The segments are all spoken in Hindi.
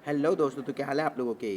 हेलो दोस्तों, तो क्या हाल है आप लोगों के।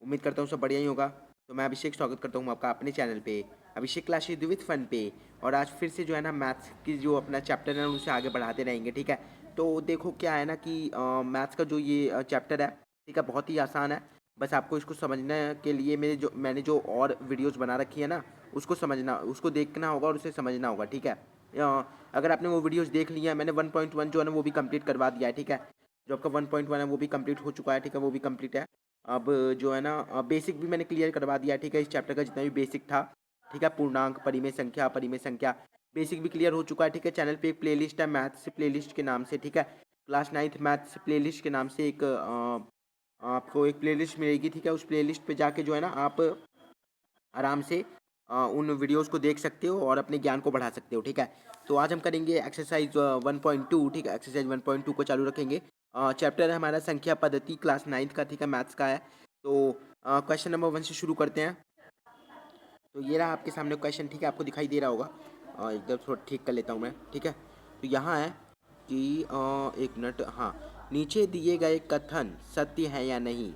उम्मीद करता हूँ सब बढ़िया ही होगा। तो मैं अभिषेक स्वागत करता हूँ आपका अपने चैनल पे, अभिषेक क्लासेस विद फन पे। और आज फिर से जो है ना मैथ्स की जो अपना चैप्टर है उसे आगे बढ़ाते रहेंगे, ठीक है। तो देखो क्या है ना कि मैथ्स का जो ये चैप्टर है, ठीक है, बहुत ही आसान है। बस आपको इसको समझने के लिए मैंने जो और वीडियोज़ बना रखी है ना, उसको समझना, उसको देखना होगा और उसे समझना होगा, ठीक है। अगर आपने वो वीडियोज़ देख लिया है, मैंने 1.1 जो है ना वो भी कंप्लीट करवा दिया है, ठीक है। जो आपका 1.1 है वो भी कंप्लीट हो चुका है, ठीक है, वो भी कंप्लीट है। अब जो है ना बेसिक भी मैंने क्लियर करवा दिया है, ठीक है, इस चैप्टर का जितना भी बेसिक था, ठीक है। पूर्णांक, परिमेय संख्या बेसिक भी क्लियर हो चुका है, ठीक है। चैनल पे एक प्लेलिस्ट है मैथ्स प्लेलिस्ट के नाम से, ठीक है। क्लास 9th मैथ्स प्लेलिस्ट के नाम से एक आपको एक प्लेलिस्ट मिलेगी, ठीक है। उस प्लेलिस्ट पे जाके जो है ना आप आराम से उन वीडियोस को देख सकते हो और अपने ज्ञान को बढ़ा सकते हो, ठीक है। तो आज हम करेंगे एक्सरसाइज 1.2, ठीक है। एक्सरसाइज 1.2 को चालू रखेंगे। चैप्टर है हमारा संख्या पद्धति, क्लास 9th का, ठीक है, मैथ्स का है। तो क्वेश्चन नंबर 1 से शुरू करते हैं। तो ये रहा आपके सामने क्वेश्चन, ठीक है, आपको दिखाई दे रहा होगा। एकदम थोड़ा ठीक कर लेता हूँ मैं, ठीक है। तो यहाँ है कि एक मिनट, हाँ, नीचे दिए गए कथन सत्य है या नहीं।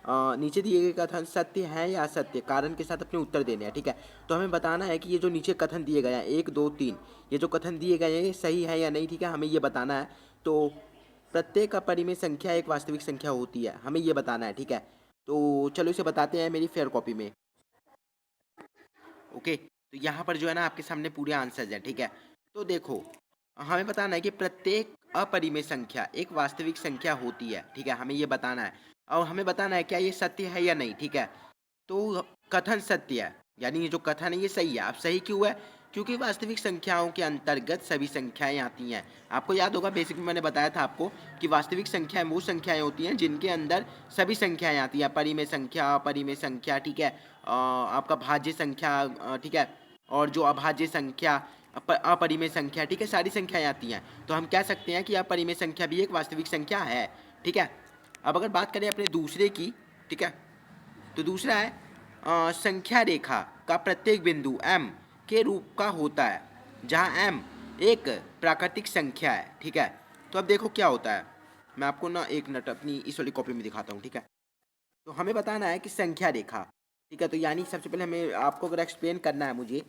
नीचे दिए गए कथन सत्य है या असत्य, कारण के साथ अपने उत्तर देने हैं, ठीक है। तो हमें बताना है कि ये जो नीचे कथन दिए गए हैं 1 2 3, ये जो कथन दिए गए हैं ये सही है या नहीं, ठीक है, हमें ये बताना है। तो प्रत्येक अपरिमेय संख्या एक वास्तविक संख्या होती है, हमें ये बताना है, ठीक है। तो चलो इसे बताते हैं मेरी फेयर कॉपी में। ओके, तो यहाँ पर जो है ना आपके सामने पूरे आंसर्स हैं, ठीक है। तो देखो, हमें बताना है कि प्रत्येक अपरिमेय संख्या एक वास्तविक संख्या होती है, ठीक है, हमें ये बताना है। और हमें बताना है क्या ये सत्य है या नहीं, ठीक है। तो कथन सत्य है, यानी ये जो कथन है ये सही है। अब सही क्यों है? क्योंकि वास्तविक संख्याओं के अंतर्गत सभी संख्याएं आती हैं। आपको याद होगा, बेसिक में मैंने बताया था आपको कि वास्तविक संख्याएं वो संख्याएं होती हैं जिनके अंदर सभी संख्याएं आती हैं। परिमेय संख्या, अपरिमेय संख्या, ठीक है, आपका भाज्य संख्या, ठीक है, और जो अभाज्य संख्या, अपरिमेय संख्या, ठीक है, सारी संख्याएं आती हैं। तो हम कह सकते हैं कि अपरिमेय संख्या भी एक वास्तविक संख्या है, ठीक है। अब अगर बात करें अपने दूसरे की, ठीक है, तो दूसरा है संख्या रेखा का प्रत्येक बिंदु m के रूप का होता है, जहाँ m एक प्राकृतिक संख्या है, ठीक है। तो अब देखो क्या होता है, मैं आपको ना एक मिनट अपनी इस वाली कॉपी में दिखाता हूँ, ठीक है। तो हमें बताना है कि संख्या रेखा, ठीक है। तो यानी सबसे पहले हमें आपको अगर एक्सप्लेन करना है मुझे,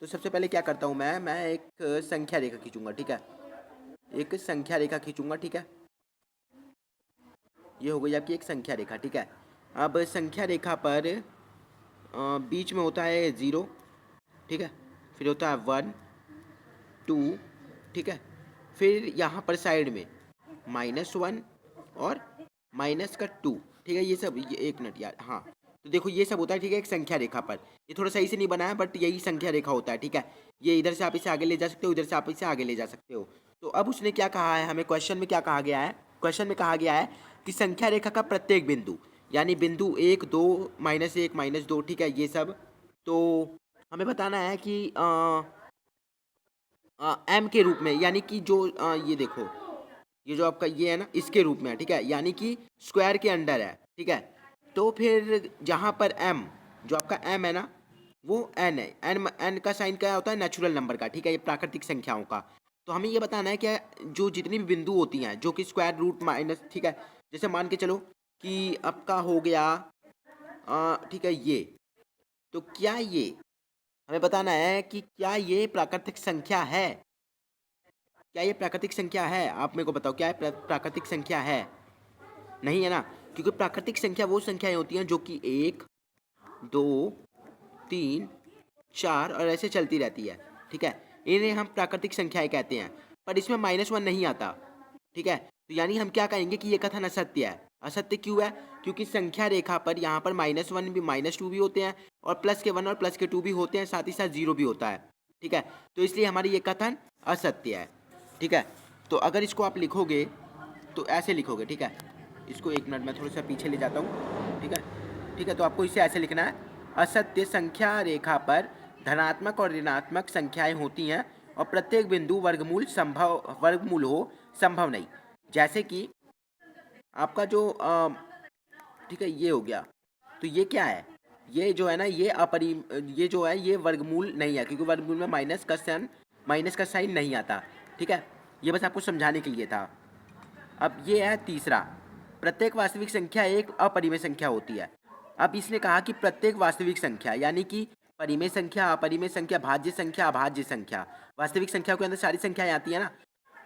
तो सबसे पहले क्या करता हूँ मैं एक संख्या रेखा खींचूंगा, ठीक है। एक संख्या रेखा खींचूंगा, ठीक है। ये हो गई आपकी एक संख्या रेखा, ठीक है। अब संख्या रेखा पर बीच में होता है 0, ठीक है, फिर होता है 1 2, ठीक है, फिर यहाँ पर साइड में -1 और -2, ठीक है। ये सब, ये एक मिनट यार, हाँ, तो देखो ये सब होता है, ठीक है, एक संख्या रेखा पर। ये थोड़ा सही से नहीं बना है बट यही संख्या रेखा होता है, ठीक है। ये इधर से आप इसे आगे ले जा सकते हो, इधर से आप इसे आगे ले जा सकते हो। तो अब उसने क्या कहा है, हमें क्वेश्चन में क्या कहा गया है, क्वेश्चन में कहा गया है कि संख्या रेखा का प्रत्येक बिंदु, यानी बिंदु 1 2 -1 -2, ठीक है, ये सब। तो हमें बताना है कि एम के रूप में, यानी कि जो ये देखो, ये जो आपका ये है ना इसके रूप में है, ठीक है, यानी कि स्क्वायर के अंडर है, ठीक है। तो फिर जहाँ पर एम, जो आपका एम है ना, वो एन है। एन एन का साइन क्या होता है, नेचुरल नंबर का, ठीक है, ये प्राकृतिक संख्याओं का। तो हमें ये बताना है कि जो जितनी भी बिंदु होती हैं जो कि स्क्वायर रूट माइनस, ठीक है, जैसे मान के चलो कि आपका हो गया ठीक है ये, तो क्या ये, हमें बताना है कि क्या ये प्राकृतिक संख्या है, क्या ये प्राकृतिक संख्या है। आप मेरे को बताओ, क्या ये प्राकृतिक संख्या है? नहीं है ना, क्योंकि प्राकृतिक संख्या वो संख्याएं होती हैं जो कि 1 2 3 4 और ऐसे चलती रहती है, ठीक है। इन्हें हम प्राकृतिक संख्याएं कहते हैं। पर इसमें -1 नहीं आता, ठीक है। तो यानी हम क्या कहेंगे कि ये कथन असत्य है। असत्य क्यों है? क्योंकि संख्या रेखा पर यहाँ पर -1 भी -2 भी होते हैं और +1 और +2 भी होते हैं, साथ ही साथ 0 भी होता है, ठीक है। तो इसलिए हमारी ये कथन असत्य है, ठीक है। तो अगर इसको आप लिखोगे तो ऐसे लिखोगे, ठीक है। इसको एक मिनट में थोड़ा सा पीछे ले जाता हूँ, ठीक है, ठीक है। तो आपको इसे ऐसे लिखना है, असत्य संख्या रेखा पर धनात्मक और ऋणात्मक संख्याएं होती हैं और प्रत्येक बिंदु वर्गमूल हो संभव नहीं। जैसे कि आपका जो ठीक है ये हो गया, तो ये क्या है, ये जो है ना ये ये जो है ये वर्गमूल नहीं है, क्योंकि वर्गमूल में माइनस का साइन नहीं आता, ठीक है। ये बस आपको समझाने के लिए था। अब ये है तीसरा, प्रत्येक वास्तविक संख्या एक अपरिमेय संख्या होती है। अब इसने कहा कि प्रत्येक वास्तविक संख्या यानी कि परिमेय संख्या, अपरिमेय संख्या, भाज्य संख्या, अभाज्य संख्या, वास्तविक संख्या के अंदर सारी संख्याएं आती है ना,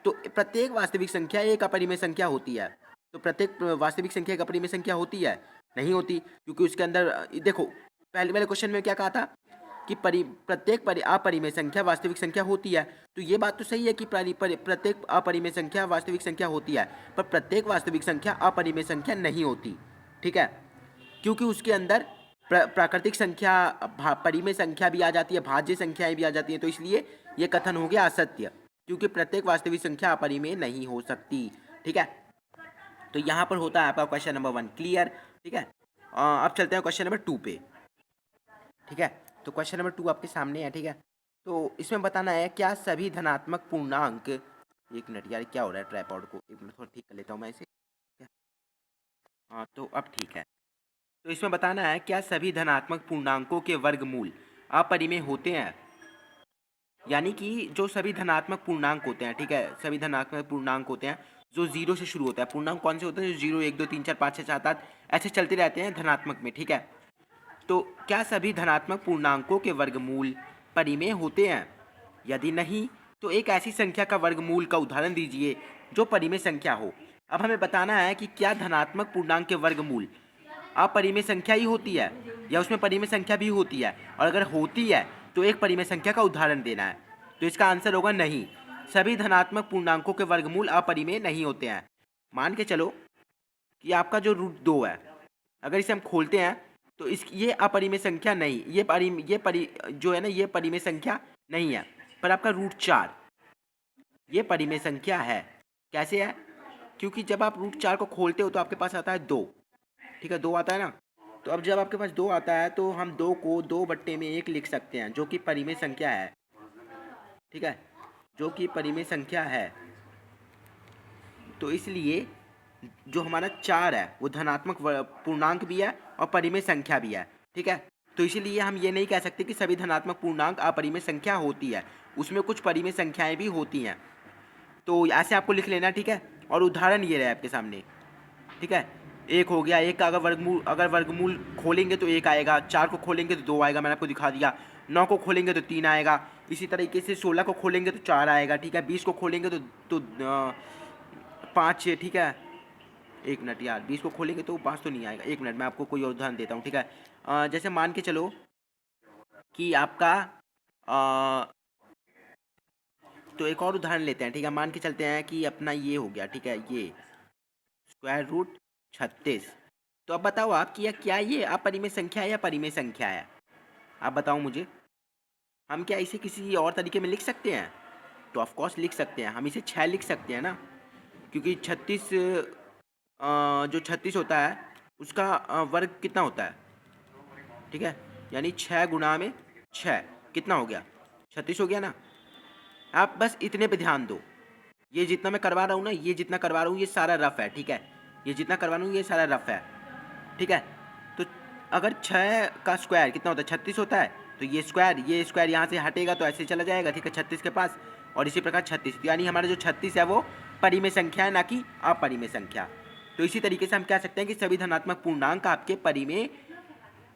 तो प्रत्येक वास्तविक संख्या एक अपरिमेय संख्या होती है। तो प्रत्येक वास्तविक संख्या एक अपरिमेय संख्या होती है? नहीं होती, क्योंकि उसके अंदर देखो पहले वाले क्वेश्चन में क्या कहा था कि प्रत्येक अपरिमेय संख्या वास्तविक संख्या होती है। तो ये बात तो सही है कि प्रत्येक अपरिमेय संख्या वास्तविक संख्या होती है, पर प्रत्येक वास्तविक संख्या अपरिमेय संख्या नहीं होती। ठीक है, क्योंकि उसके अंदर प्राकृतिक संख्या, परिमेय संख्या भी आ जाती है, भाज्य संख्याएं भी आ जाती हैं। तो इसलिए ये कथन हो गया असत्य, क्योंकि प्रत्येक वास्तविक संख्या अपरिमेय नहीं हो सकती। ठीक है, तो यहाँ पर होता है आपका क्वेश्चन नंबर 1 क्लियर। ठीक है, अब चलते हैं क्वेश्चन नंबर 2 पे। ठीक है, तो क्वेश्चन नंबर 2 आपके सामने है। ठीक है, तो इसमें बताना है क्या सभी धनात्मक पूर्णांक, एक मिनट यार क्या हो रहा है ट्राइपॉड को, एक मिनट थोड़ा ठीक कर लेता हूँ मैं इसे। हाँ तो अब ठीक है। तो इसमें बताना है क्या सभी धनात्मक पूर्णांकों के वर्गमूल अपरिमेय होते हैं। यानी कि जो सभी धनात्मक पूर्णांक होते हैं, ठीक है, सभी धनात्मक पूर्णांक होते हैं जो जीरो से शुरू होता है। पूर्णांक कौन से होते हैं? जो 0 1 2 3 4 5 6 7 8 ऐसे चलते रहते हैं धनात्मक में। ठीक है, तो क्या सभी धनात्मक पूर्णांकों के वर्गमूल परिमेय होते हैं? यदि नहीं तो एक ऐसी संख्या का वर्गमूल का उदाहरण दीजिए जो परिमेय संख्या हो। अब हमें बताना है कि क्या धनात्मक पूर्णांक के वर्गमूल अपरिमेय संख्या ही होती है या उसमें परिमेय संख्या भी होती है, और अगर होती है तो एक परिमेय संख्या का उदाहरण देना है। तो इसका आंसर होगा नहीं, सभी धनात्मक पूर्णांकों के वर्गमूल अपरिमेय नहीं होते हैं। मान के चलो कि आपका जो √2 है, अगर इसे हम खोलते हैं तो इस ये अपरिमेय संख्या नहीं, जो है ना ये परिमेय संख्या नहीं है। पर आपका √4 ये परिमेय संख्या है। कैसे है? क्योंकि जब आप √4 को खोलते हो तो आपके पास आता है 2। ठीक है, 2 आता है ना, तो अब जब आपके पास 2 आता है तो हम 2 को 2/1 लिख सकते हैं, जो कि परिमेय संख्या है। ठीक है, जो कि परिमेय संख्या है। तो इसलिए जो हमारा 4 है वो धनात्मक पूर्णांक भी है और परिमेय संख्या भी है। ठीक है, तो इसीलिए हम ये नहीं कह सकते कि सभी धनात्मक पूर्णांक अपरिमेय संख्या होती है, उसमें कुछ परिमेय संख्याएं भी होती हैं। तो ऐसे आपको लिख लेना। ठीक है, और उदाहरण ये रहे आपके सामने। ठीक है, एक हो गया, एक का अगर वर्गमूल खोलेंगे तो 1 आएगा, 4 को खोलेंगे तो 2 आएगा, मैंने आपको दिखा दिया। 9 को खोलेंगे तो 3 आएगा, इसी तरीके से 16 को खोलेंगे तो 4 आएगा। ठीक है, 20 को खोलेंगे तो 5। ठीक है, एक मिनट यार, 20 को खोलेंगे तो 5 तो नहीं आएगा। एक मिनट मैं आपको कोई और उदाहरण देता हूँ। ठीक है, जैसे मान के चलो कि आपका तो एक और उदाहरण लेते हैं। ठीक है, मान के चलते हैं कि अपना ये हो गया। ठीक है, ये √36। तो अब बताओ आप कि क्या ये अपरिमेय संख्या है या परिमेय संख्या है? आप बताओ मुझे। हम क्या इसे किसी और तरीके में लिख सकते हैं? तो ऑफ कोर्स लिख सकते हैं, हम इसे 6 लिख सकते हैं ना, क्योंकि 36 जो 36 होता है उसका वर्ग कितना होता है? ठीक है, यानी 6 गुणा में 6 कितना हो गया? 36 हो गया ना। आप बस इतने पे ध्यान दो, ये जितना मैं करवा रहा हूँ ना, ये जितना करवा रहा हूँ ये सारा रफ है। ठीक है, ये जितना करवा रहा हूँ ये सारा रफ है। ठीक है, तो अगर 6 का स्क्वायर कितना होता है? 36 होता है। तो ये स्क्वायर यहाँ से हटेगा तो ऐसे चला जाएगा। ठीक है, 36 के पास, और इसी प्रकार 36, यानी हमारा जो 36 है वो परिमेय संख्या है, ना कि अपरिमेय संख्या। तो इसी तरीके से हम कह सकते हैं कि सभी धनात्मक पूर्णांक आपके परिमेय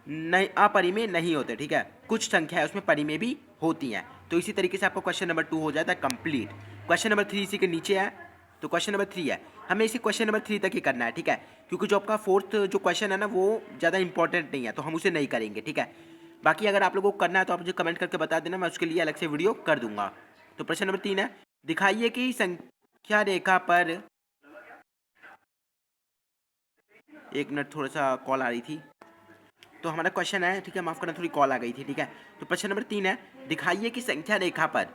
नहीं, अपरिमेय नहीं होते। ठीक है, कुछ संख्या है उसमें परिमेय भी होती हैं। तो इसी तरीके से आपको क्वेश्चन नंबर 2 हो जाता है कंप्लीट। क्वेश्चन नंबर 3 इसी के नीचे है। तो क्वेश्चन नंबर 3 है, हमें इसी क्वेश्चन नंबर 3 तक ही करना है। ठीक है, क्योंकि जो आपका 4th जो क्वेश्चन है ना वो ज़्यादा इंपॉर्टेंट नहीं है, तो हम उसे नहीं करेंगे। ठीक है, बाकी अगर आप लोगों को करना है तो आप मुझे कमेंट करके बता देना, मैं उसके लिए अलग से वीडियो कर दूंगा। तो प्रश्न नंबर 3 है, दिखाइए कि संख्या रेखा पर, एक मिनट थोड़ा सा कॉल आ रही थी, तो हमारा क्वेश्चन है, ठीक है, माफ़ करना थोड़ी कॉल आ गई थी। ठीक है, तो प्रश्न नंबर 3 है, दिखाइए कि संख्या रेखा पर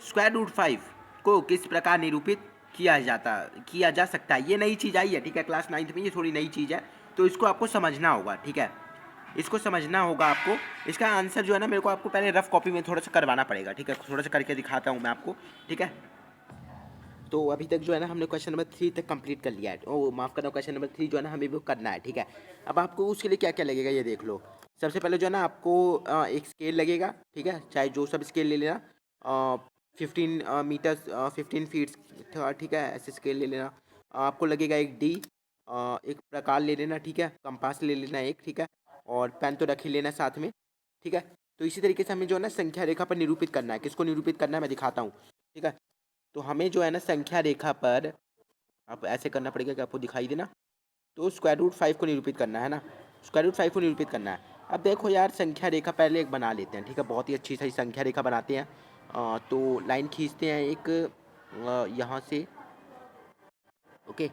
√5 को किस प्रकार निरूपित किया जा सकता है। ये नई चीज़ आई है। ठीक है, क्लास 9th में ये थोड़ी नई चीज़ है, तो इसको आपको समझना होगा। ठीक है, इसको समझना होगा आपको। इसका आंसर जो है ना मेरे को आपको पहले रफ कॉपी में थोड़ा सा करवाना पड़ेगा। ठीक है, थोड़ा सा करके दिखाता हूँ मैं आपको। ठीक है, तो अभी तक जो है ना हमने क्वेश्चन नंबर 3 तक कंप्लीट कर लिया है। ओ माफ़ करना, क्वेश्चन नंबर 3 जो है ना हमें वो करना है। ठीक है, अब आपको उसके लिए क्या क्या लगेगा ये देख लो। सबसे पहले जो है ना आपको एक स्केल लगेगा। ठीक है, चाहे जो सब स्केल ले लेना, 15 मीटर्स, 15 फीट्स। ठीक है, ऐसे स्केल ले लेना। आपको लगेगा एक डी, एक प्रकार ले लेना, ठीक है, कंपास ले लेना एक, ठीक है, और पेन तो रख ही लेना साथ में, ठीक है। तो इसी तरीके से हमें जो है ना संख्या रेखा पर निरूपित करना है। किसको निरूपित करना है मैं दिखाता हूँ, ठीक है। तो हमें जो है ना संख्या रेखा पर आप ऐसे करना पड़ेगा कि आपको दिखाई देना। तो √5 को निरूपित करना है ना, √5 को निरूपित करना है। अब देखो यार, संख्या रेखा पहले एक बना लेते हैं, ठीक है, बहुत ही अच्छी सी संख्या रेखा बनाते हैं। तो लाइन खींचते हैं एक यहाँ से, ओके,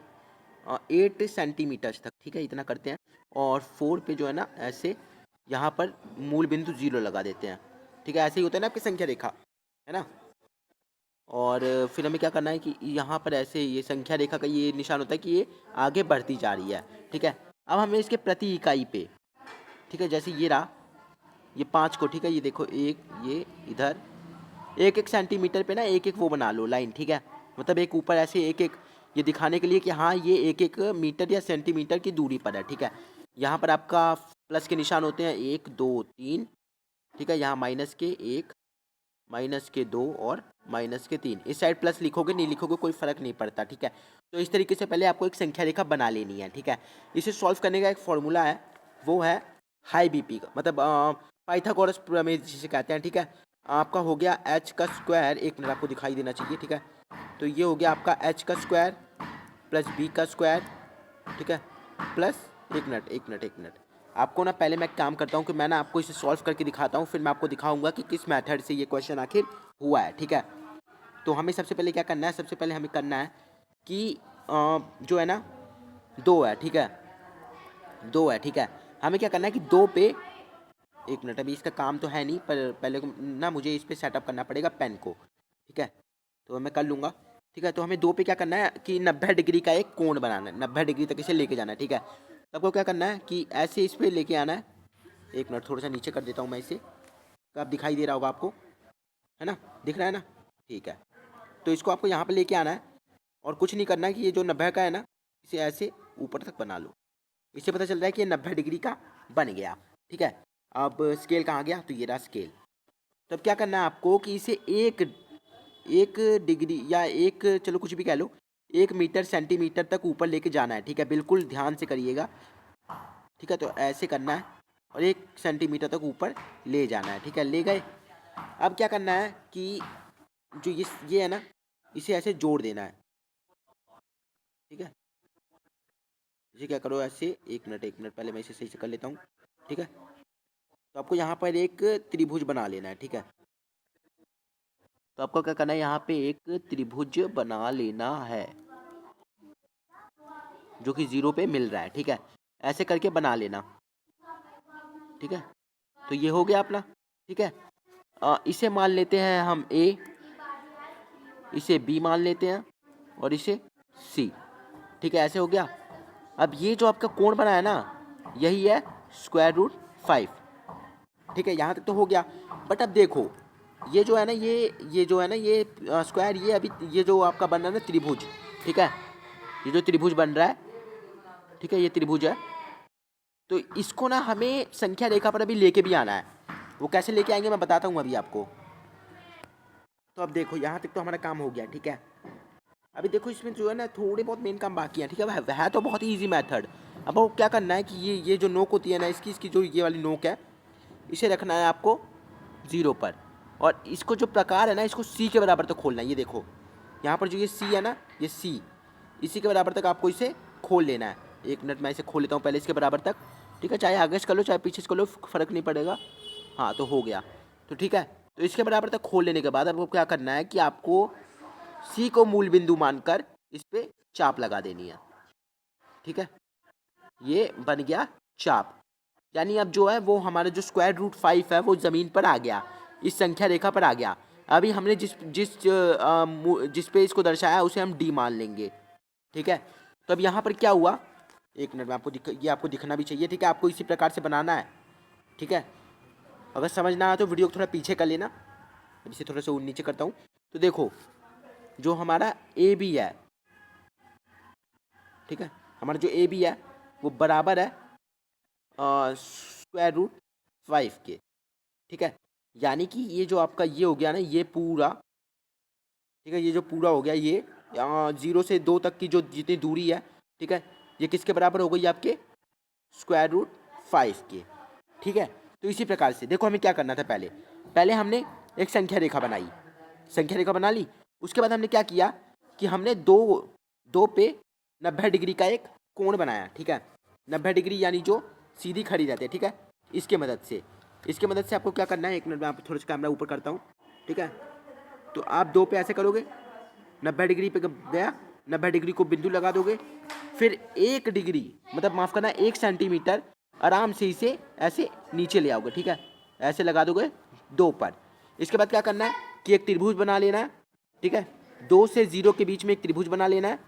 8 सेंटीमीटर तक, ठीक है, इतना करते हैं। और 4 पे जो है ना ऐसे यहाँ पर मूल बिंदु 0 लगा देते हैं, ठीक है। ऐसे ही होता है ना आपकी संख्या रेखा, है ना। और फिर हमें क्या करना है कि यहाँ पर ऐसे ये संख्या रेखा का ये निशान होता है कि ये आगे बढ़ती जा रही है, ठीक है। अब हमें इसके प्रति इकाई पे, ठीक है, जैसे ये रहा, ये 5 को, ठीक है, ये देखो एक, ये इधर 1-1 सेंटीमीटर पे ना एक एक वो बना लो लाइन, ठीक है। मतलब एक ऊपर ऐसे एक एक, ये दिखाने के लिए कि हाँ ये 1-1 मीटर या सेंटीमीटर की दूरी पर है, ठीक है। यहाँ पर आपका प्लस के निशान होते हैं 1 2 3, ठीक है। यहाँ माइनस के 1, माइनस के 2 और माइनस के 3। इस साइड प्लस लिखोगे नहीं लिखोगे कोई फ़र्क नहीं पड़ता, ठीक है। तो इस तरीके से पहले आपको एक संख्या रेखा बना लेनी है, ठीक है। इसे सॉल्व करने का एक फॉर्मूला है, वो है हाई बीपी का, मतलब पाइथागोरस प्रमेय जिसे कहते हैं, ठीक है। आपका हो गया h का स्क्वायर, एक मिनट आपको दिखाई देना चाहिए, ठीक है। तो ये हो गया आपका h का स्क्वायर प्लस b का स्क्वायर, ठीक है, प्लस एक मिनट आपको ना पहले मैं काम करता हूँ कि मैं ना आपको इसे सॉल्व करके दिखाता हूँ, फिर मैं आपको दिखाऊंगा कि किस मेथड से ये क्वेश्चन आखिर हुआ है, ठीक है। तो हमें सबसे पहले क्या करना है, सबसे पहले हमें करना है कि जो है ना 2 है, ठीक है, 2 है, ठीक है। हमें क्या करना है कि 2 पे, एक मिनट, अभी इसका काम तो है नहीं, पर पहले ना मुझे इस पर सेटअप करना पड़ेगा पेन को, ठीक है। तो मैं कर लूँगा, ठीक है। तो हमें 2 पे क्या करना है कि 90 डिग्री का एक कोण बनाना है, 90 डिग्री तक इसे लेके जाना है, ठीक है। तो आपको क्या करना है कि ऐसे इस पर लेके आना है। एक मिनट थोड़ा सा नीचे कर देता हूँ मैं इसे, तो अब दिखाई दे रहा होगा आपको, है ना, दिख रहा है ना, ठीक है। तो इसको आपको यहाँ पर लेके आना है और कुछ नहीं करना है कि ये जो 90 का है ना, इसे ऐसे ऊपर तक बना लो। इससे पता चल रहा है कि ये 90 डिग्री का बन गया, ठीक है। अब स्केल कहाँ गया, तो ये रहा स्केल। तो अब क्या करना है आपको कि इसे एक एक डिग्री या एक, चलो कुछ भी कह लो, 1 मीटर सेंटीमीटर तक ऊपर लेके जाना है, ठीक है। बिल्कुल ध्यान से करिएगा, ठीक है। तो ऐसे करना है और 1 सेंटीमीटर तक ऊपर ले जाना है, ठीक है, ले गए। अब क्या करना है कि जो ये है ना, इसे ऐसे जोड़ देना है, ठीक है। इसे क्या करो ऐसे, एक मिनट पहले मैं इसे सही से कर लेता हूँ, ठीक है। तो आपको यहाँ पर एक त्रिभुज बना लेना है, ठीक है। तो आपको क्या करना है, यहाँ पे एक त्रिभुज बना लेना है जो कि 0 पे मिल रहा है, ठीक है। ऐसे करके बना लेना, ठीक है। तो ये हो गया अपना, ठीक है। इसे मान लेते हैं हम A, इसे B मान लेते हैं और इसे C, ठीक है। ऐसे हो गया। अब ये जो आपका कोण बना है ना, यही है √5, ठीक है। यहाँ तक तो हो गया। बट अब देखो, ये जो है ना, ये जो है ना, ये स्क्वायर, ये अभी ये जो आपका बन रहा है ना त्रिभुज, ठीक है, ये जो त्रिभुज बन रहा है, ठीक है, ये त्रिभुज है। तो इसको ना हमें संख्या रेखा पर अभी लेके भी आना है। वो कैसे लेके आएंगे मैं बताता हूँ अभी आपको। तो अब देखो, यहाँ तक तो हमारा काम हो गया, ठीक है। अभी देखो इसमें जो है ना थोड़े बहुत मेन काम बाकी है, ठीक है। वह तो बहुत ही ईजी मेथड। अब वो क्या करना है कि ये जो नोक होती है ना, इसकी जो ये वाली नोक है, इसे रखना है आपको 0 पर। और इसको जो प्रकार है ना, इसको C के बराबर तक खोलना है। ये देखो यहाँ पर जो ये C है ना, ये C, इसी के बराबर तक आपको इसे खोल लेना है। एक मिनट मैं इसे खोल लेता हूँ पहले इसके बराबर तक, ठीक है। चाहे आगे से कर लो चाहे पीछे से कर लो, फ़र्क नहीं पड़ेगा। हाँ तो हो गया, तो ठीक है। तो इसके बराबर तक खोल लेने के बाद आपको क्या करना है कि आपको C को मूल बिंदु मानकर इस पर चाप लगा देनी है, ठीक है। ये बन गया चाप, यानी अब जो है वो हमारा जो √5 है वो ज़मीन पर आ गया, इस संख्या रेखा पर आ गया। अभी हमने जिस पे इसको दर्शाया उसे हम D मान लेंगे, ठीक है। तो अब यहाँ पर क्या हुआ, एक मिनट में ये आपको दिखना भी चाहिए, ठीक है। आपको इसी प्रकार से बनाना है, ठीक है। अगर समझ ना आए तो वीडियो को थोड़ा पीछे कर लेना। अब इसे थोड़ा सा नीचे करता हूँ। तो देखो जो हमारा AB है, ठीक है, हमारा जो AB है वो बराबर है √5 के, ठीक है। यानी कि ये जो आपका ये हो गया ना, ये पूरा, ठीक है, ये जो पूरा हो गया, ये 0 से 2 तक की जो जितनी दूरी है, ठीक है, ये किसके बराबर हो गई आपके स्क्वायर रूट 5 के। ठीक है, तो इसी प्रकार से देखो हमें क्या करना था। पहले पहले हमने एक संख्या रेखा बनाई, संख्या रेखा बना ली। उसके बाद हमने क्या किया कि हमने दो पे 90 डिग्री का एक कोण बनाया। ठीक है, 90 डिग्री यानी जो सीधी खड़ी रहती है। ठीक है, इसके मदद से आपको क्या करना है, एक मिनट में आप थोड़ा सा कैमरा ऊपर करता हूँ। ठीक है, तो आप दो पे ऐसे करोगे, 90 डिग्री पे गया, 90 डिग्री को बिंदु लगा दोगे, फिर 1 डिग्री मतलब माफ़ करना 1 सेंटीमीटर आराम से इसे ऐसे नीचे ले आओगे। ठीक है, ऐसे लगा दोगे 2 पर। इसके बाद क्या करना है कि एक त्रिभुज बना लेना है। ठीक है, 2 से 0 के बीच में एक त्रिभुज बना लेना है।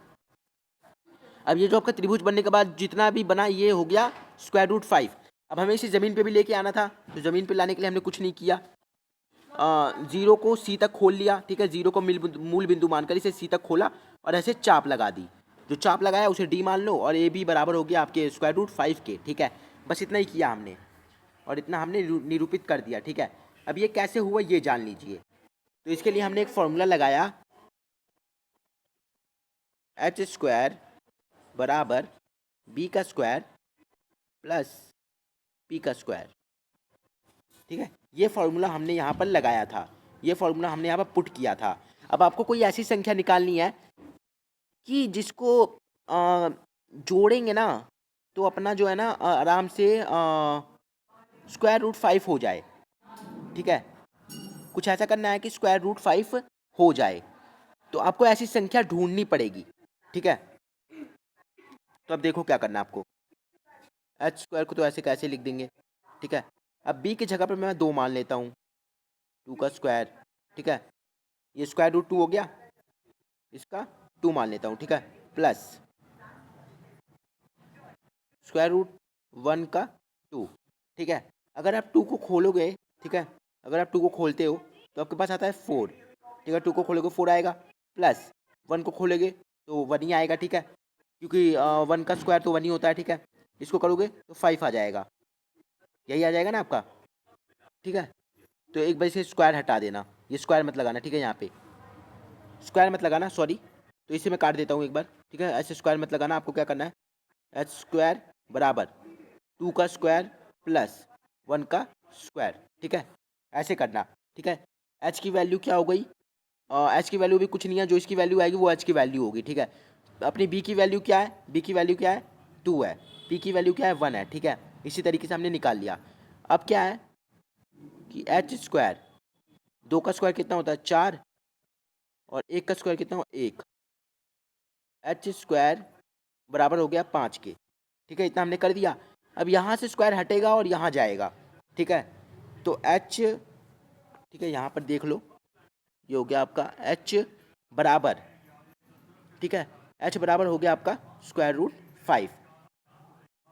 अब ये जो आपका त्रिभुज बनने के बाद जितना भी बना ये हो गया स्क्वायर रूट 5। अब हमें इसे ज़मीन पे भी लेके आना था, तो ज़मीन पे लाने के लिए हमने कुछ नहीं किया, 0 को सी तक खोल लिया। ठीक है, 0 को मूल बिंदु मानकर इसे सी तक खोला और ऐसे चाप लगा दी। जो चाप लगाया उसे डी मान लो और ए बी बराबर हो गया आपके स्क्वायर रूट 5 के। ठीक है, बस इतना ही किया हमने और इतना हमने निरूपित कर दिया। ठीक है, अब ये कैसे हुआ ये जान लीजिए। तो इसके लिए हमने एक फॉर्मूला लगाया, एच स्क्वायर बराबर बी का स्क्वायर प्लस पी का स्क्वायर। ठीक है, ये फॉर्मूला हमने यहाँ पर लगाया था, ये फॉर्मूला हमने यहाँ पर पुट किया था। अब आपको कोई ऐसी संख्या निकालनी है कि जिसको जोड़ेंगे ना तो अपना जो है ना आराम से स्क्वायर रूट 5 हो जाए। ठीक है, कुछ ऐसा करना है कि स्क्वायर रूट 5 हो जाए, तो आपको ऐसी संख्या ढूंढनी पड़ेगी। ठीक है, तो अब देखो क्या करना है आपको। एच स्क्वायर को तो ऐसे कैसे लिख देंगे। ठीक है, अब बी की जगह पर मैं 2 मान लेता हूँ, 2 का स्क्वायर। ठीक है, ये स्क्वायर रूट 2 हो गया, इसका 2 मान लेता हूँ। ठीक है, प्लस स्क्वायर रूट 1 का 2। ठीक है, अगर आप 2 को खोलोगे, ठीक है, अगर आप 2 को खोलते हो तो आपके पास आता है 4। ठीक है, 2 को खोलोगे 4 आएगा, प्लस 1 को खोलेंगे तो 1 ही आएगा। ठीक है, क्योंकि 1 का स्क्वायर तो 1 ही होता है। ठीक है, इसको करोगे तो 5 आ जाएगा, यही आ जाएगा ना आपका। ठीक है, तो एक बार से स्क्वायर हटा देना, ये स्क्वायर मत लगाना। ठीक है, यहाँ पे स्क्वायर मत लगाना, सॉरी, तो इसे मैं काट देता हूँ एक बार। ठीक है, ऐसे स्क्वायर मत लगाना। आपको क्या करना है, एच स्क्वायर बराबर 2 का स्क्वायर प्लस 1 का स्क्वायर। ठीक है, ऐसे करना। ठीक है, एच की वैल्यू क्या हो गई, एच की वैल्यू भी कुछ नहीं है, जो इसकी वैल्यू आएगी वो एच की वैल्यू होगी। ठीक है, अपनी बी की वैल्यू क्या है, बी की वैल्यू क्या है 2 है, पी की वैल्यू क्या है 1 है। ठीक है, इसी तरीके से हमने निकाल लिया। अब क्या है कि एच स्क्वायर, 2 का स्क्वायर कितना होता है 4 और 1 का स्क्वायर कितना हो 1, एच स्क्वायर बराबर हो गया 5 के। ठीक है, इतना हमने कर दिया। अब यहाँ से स्क्वायर हटेगा और यहाँ जाएगा। ठीक है, तो एच, ठीक है, यहाँ पर देख लो, ये हो गया आपका एच बराबर, ठीक है, एच बराबर हो गया आपका स्क्वायर रूट 5।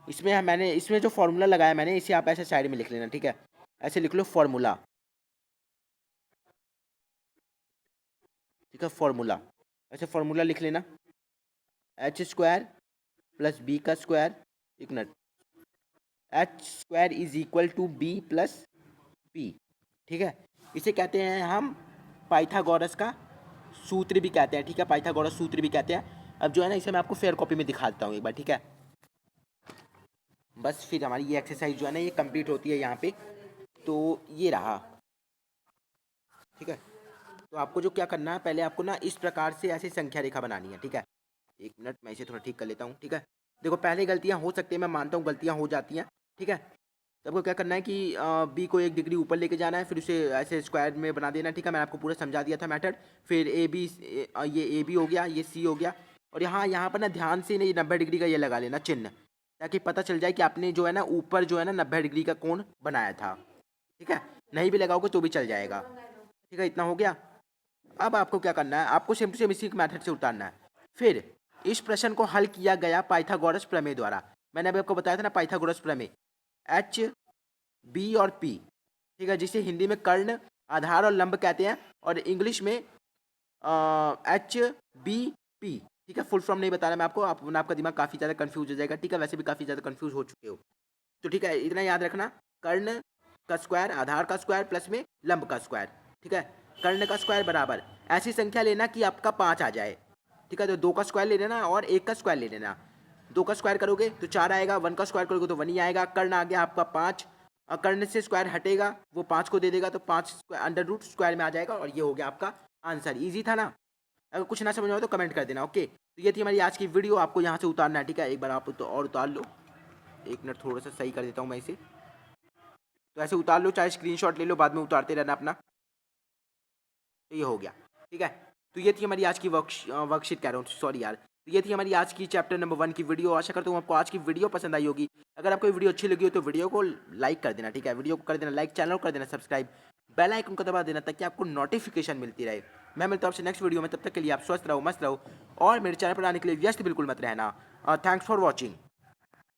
इसमें जो फॉर्मूला लगाया मैंने, इसे आप ऐसे साइड में लिख लेना। ठीक है, ऐसे लिख लो फॉर्मूला। ठीक है, फॉर्मूला, ऐसे फॉर्मूला लिख लेना, एच स्क्वायर प्लस बी का स्क्वायर, एक minute, h square is equal to b plus p. ठीक है, इसे कहते हैं हम पाइथागोरस का सूत्र भी कहते हैं। ठीक है, पाइथागोरस सूत्र भी कहते हैं। अब जो है ना इसे मैं आपको फेयर कॉपी में दिखा देता हूँ एक बार। ठीक है, बस फिर हमारी ये एक्सरसाइज जो है ना ये कंप्लीट होती है यहाँ पे। तो ये रहा। ठीक है, तो आपको जो क्या करना है, पहले आपको ना इस प्रकार से ऐसे संख्या रेखा बनानी है। ठीक है, एक मिनट मैं इसे थोड़ा ठीक कर लेता हूँ। ठीक है, देखो पहले गलतियाँ हो सकती है, मैं मानता हूँ गलतियाँ हो जाती हैं। ठीक है, तो आपको क्या करना है कि बी को 1 डिग्री ऊपर लेके जाना है, फिर उसे ऐसे स्क्वायर में बना देना है। ठीक है, मैंने आपको पूरा समझा दिया था मैथड। फिर ए बी, ये ए बी हो गया, ये सी हो गया, और यहाँ पर ना ध्यान से नहीं 90 डिग्री का ये लगा लेना चिन्ह, ताकि पता चल जाए कि आपने जो है ना ऊपर जो है ना 90 डिग्री का कोण बनाया था। ठीक है, नहीं भी लगाओगे तो भी चल जाएगा। ठीक है, इतना हो गया। अब आपको क्या करना है, आपको सेम टू सेम इसी मैथड से उतारना है। फिर इस प्रश्न को हल किया गया पाइथागोरस प्रमेय द्वारा। मैंने अभी आपको बताया था ना पाइथागोरस प्रमेय, एच बी और पी। ठीक है, जिसे हिंदी में कर्ण, आधार और लंब कहते हैं, और इंग्लिश में एच बी पी। ठीक है, फुल फॉर्म नहीं बताना मैं आपको, आपका दिमाग काफ़ी ज़्यादा कंफ्यूज हो जाएगा। ठीक है, वैसे भी काफ़ी ज़्यादा कंफ्यूज हो चुके हो, तो ठीक है इतना याद रखना, कर्ण का स्क्वायर, आधार का स्क्वायर, प्लस में लंब का स्क्वायर। ठीक है, कर्ण का स्क्वायर बराबर ऐसी संख्या लेना कि आपका 5 आ जाए। ठीक है, तो 2 का स्क्वायर ले लेना और 1 का स्क्वायर ले लेना। 2 का स्क्वायर करोगे तो 4 आएगा, 1 का स्क्वायर करोगे तो 1 ही आएगा। कर्ण आ गया आपका 5, कर्ण से स्क्वायर हटेगा वो 5 को दे देगा तो 5 अंडर रूट स्क्वायर में आ जाएगा और ये हो गया आपका आंसर। ईजी था ना? अगर कुछ ना समझ में आए तो कमेंट कर देना। ओके, तो ये थी हमारी आज की वीडियो। आपको यहाँ से उतारना है, ठीक है? एक बार आप तो और उतार लो, 1 मिनट थोड़ा सा सही कर देता हूँ मैं इसे। तो ऐसे उतार लो, चाहे स्क्रीनशॉट ले लो, बाद में उतारते रहना अपना। तो ये हो गया, ठीक है? तो ये थी हमारी आज की वर्कशीट कह रहा हूँ, सॉरी यार। तो ये थी हमारी आज की चैप्टर नंबर 1 की वीडियो। आशा करता हूँ आपको आज की वीडियो पसंद आई होगी। अगर आपको वीडियो अच्छी लगी हो तो वीडियो को लाइक कर देना, ठीक है? वीडियो को कर देना लाइक, चैनल को कर देना सब्सक्राइब, बेल आइकन को दबा देना ताकि आपको नोटिफिकेशन मिलती रहे। मैं मिलता हूँ आपसे नेक्स्ट वीडियो में, तब तक के लिए आप स्वस्थ रहो, मस्त रहो और मेरे चैनल पर आने के लिए व्यस्त बिल्कुल मत रहना। Thanks for watching.